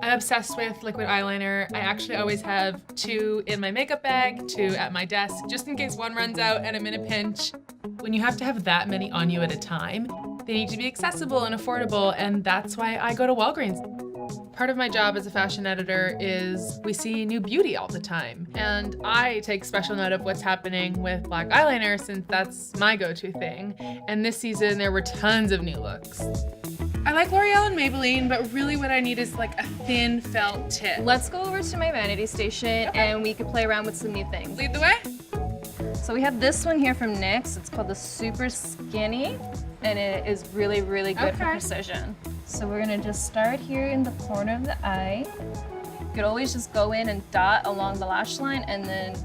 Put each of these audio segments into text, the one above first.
I'm obsessed with liquid eyeliner. I actually always have 2 in my makeup bag, 2 at my desk, just in case one runs out and I'm in a pinch. When you have to have that many on you at a time, they need to be accessible and affordable, and that's why I go to Wallgreens. Part of my job as a fashion editor is we see new beauty all the time, and I take special note of what's happening with black eyeliner since that's my go-to thing. And this season there were tons of new looks. I like L'Oreal and Maybelline, but really what I need is like a thin felt tip. Let's go over to my vanity station and we could play around with some new things. Lead the way. So we have this one here from NYX. It's called the Super Skinny, and it is really, really good for precision. So we're gonna just start here in the corner of the eye. You could always just go in and dot along the lash line and then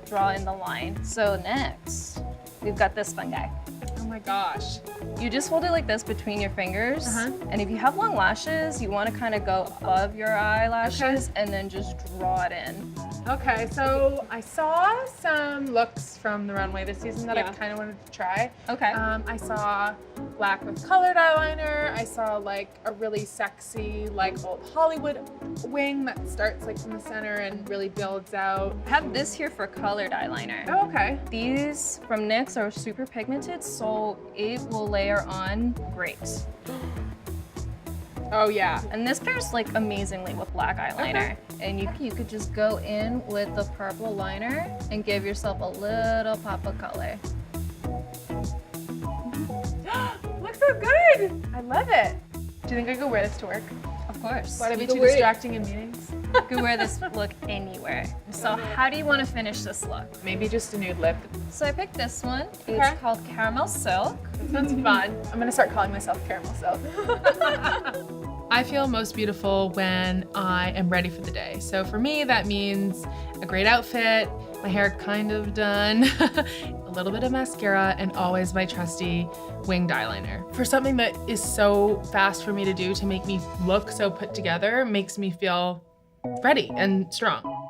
draw in the line. So next, we've got this fun guy. Oh my gosh. You just hold it like this between your fingers, and if you have long lashes, you want to kind of go above your eyelashes and then just draw it in. Okay, so I saw some looks from the runway this season that I kind of wanted to try. Okay. I saw black with colored eyeliner. I saw like a really sexy, like old Hollywood wing that starts like from the center and really builds out. I have this here for colored eyeliner. Oh, okay. These from NYX are super pigmented, so it will layer on great. Oh yeah. And this pairs like amazingly with black eyeliner. And you could just go in with the purple liner and give yourself a little pop of color. Looks so good. I love it. Do you think I could wear this to work? Of course. Would I be too distracting in meetings? You could wear this look anywhere. So how do you want to finish this look? Maybe just a nude lip. So I picked this one. It's called Caramel Silk. That sounds fun. I'm gonna start calling myself Caramel Silk. I feel most beautiful when I am ready for the day. So for me, that means a great outfit, my hair kind of done, a little bit of mascara, and always my trusty winged eyeliner. For something that is so fast for me to do to make me look so put together, makes me feel ready and strong.